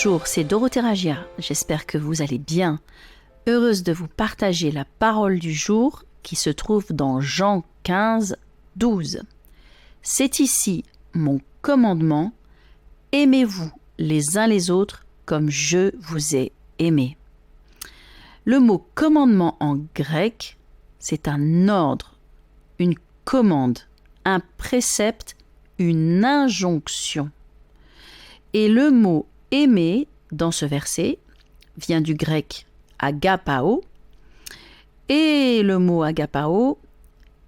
Bonjour, c'est Dorothée Ragia. J'espère que vous allez bien. Heureuse de vous partager la parole du jour qui se trouve dans Jean 15, 12. C'est ici mon commandement, aimez-vous les uns les autres comme je vous ai aimé. Le mot commandement en grec, c'est un ordre, une commande, un précepte, une injonction. Et le mot aimer dans ce verset vient du grec agapao. Et le mot agapao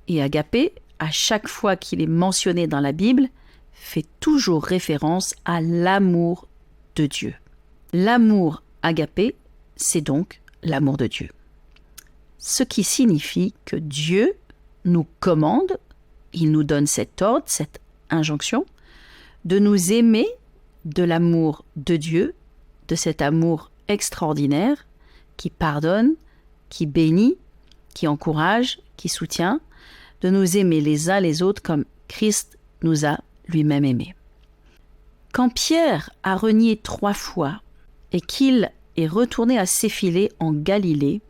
et agapé, à chaque fois qu'il est mentionné dans la Bible, fait toujours référence à l'amour de Dieu. L'amour agapé, c'est donc l'amour de Dieu. Ce qui signifie que Dieu nous commande, il nous donne cet ordre, cette injonction, de nous aimer de l'amour de Dieu, de cet amour extraordinaire qui pardonne, qui bénit, qui encourage, qui soutient, de nous aimer les uns les autres comme Christ nous a lui-même aimés. Quand Pierre a renié 3 fois et qu'il est retourné à ses filets en Galilée,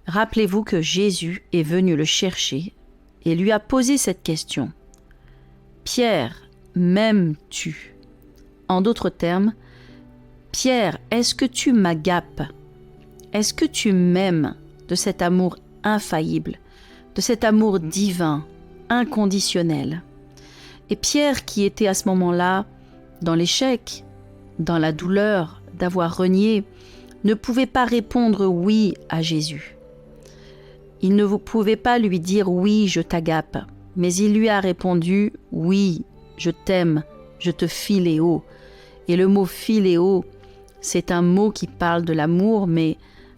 rappelez-vous que Jésus est venu le chercher et lui a posé cette question. « Pierre, m'aimes-tu » En d'autres termes, « Pierre, est-ce que tu m'agapes ? Est-ce que tu m'aimes de cet amour infaillible, de cet amour divin, inconditionnel ?» Et Pierre, qui était à ce moment-là dans l'échec, dans la douleur d'avoir renié, ne pouvait pas répondre oui à Jésus. Il ne pouvait pas lui dire oui, je t'agape, mais il lui a répondu oui, je t'aime, je te philéo. Et le mot philéo, c'est un mot qui parle de l'amour, mais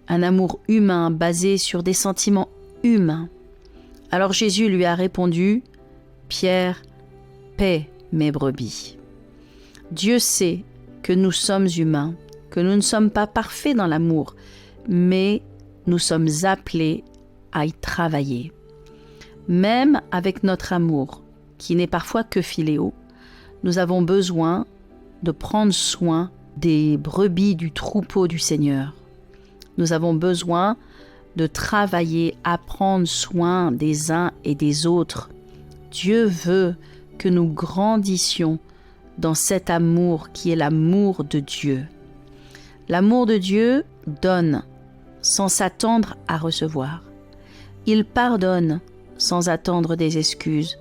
un amour humain basé sur des sentiments humains. Alors Jésus lui a répondu, Pierre, paie mes brebis. Dieu sait que nous sommes humains, que nous ne sommes pas parfaits dans l'amour, mais nous sommes appelés à y travailler. Même avec notre amour, qui n'est parfois que philéo, nous avons besoin de prendre soin des brebis du troupeau du Seigneur. Nous avons besoin de travailler à prendre soin des uns et des autres. Dieu veut que nous grandissions dans cet amour qui est l'amour de Dieu. L'amour de Dieu donne sans s'attendre à recevoir. Il pardonne sans attendre des excuses.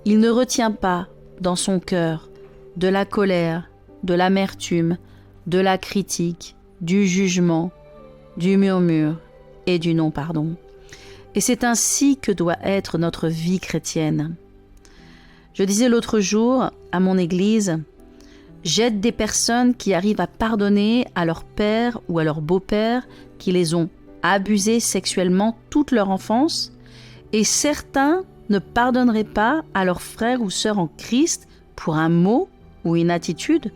Il ne retient pas dans son cœur de la colère, de l'amertume, de la critique, du jugement, du murmure et du non-pardon. Et c'est ainsi que doit être notre vie chrétienne. Je disais l'autre jour à mon église, j'aide des personnes qui arrivent à pardonner à leur père ou à leur beau-père qui les ont abusés sexuellement toute leur enfance, et certains ne pardonneraient pas à leurs frères ou sœurs en Christ pour un mot ou une attitude.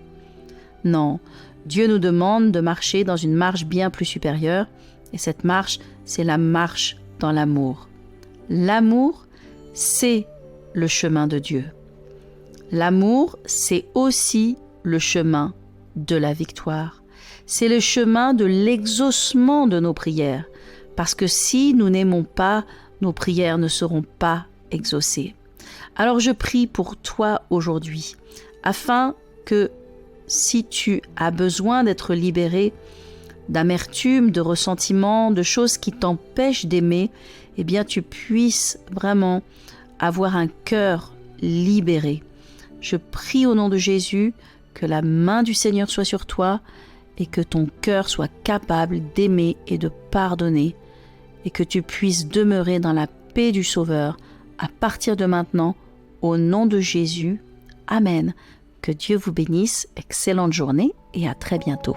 Non, Dieu nous demande de marcher dans une marche bien plus supérieure, et cette marche, c'est la marche dans l'amour. L'amour, c'est le chemin de Dieu. L'amour, c'est aussi le chemin de la victoire. C'est le chemin de l'exaucement de nos prières, parce que si nous n'aimons pas, nos prières ne seront pas exaucées. Alors je prie pour toi aujourd'hui, afin que si tu as besoin d'être libéré d'amertume, de ressentiment, de choses qui t'empêchent d'aimer, eh bien tu puisses vraiment avoir un cœur libéré. Je prie au nom de Jésus que la main du Seigneur soit sur toi et que ton cœur soit capable d'aimer et de pardonner et que tu puisses demeurer dans la paix du Sauveur à partir de maintenant, au nom de Jésus. Amen. Que Dieu vous bénisse, excellente journée et à très bientôt.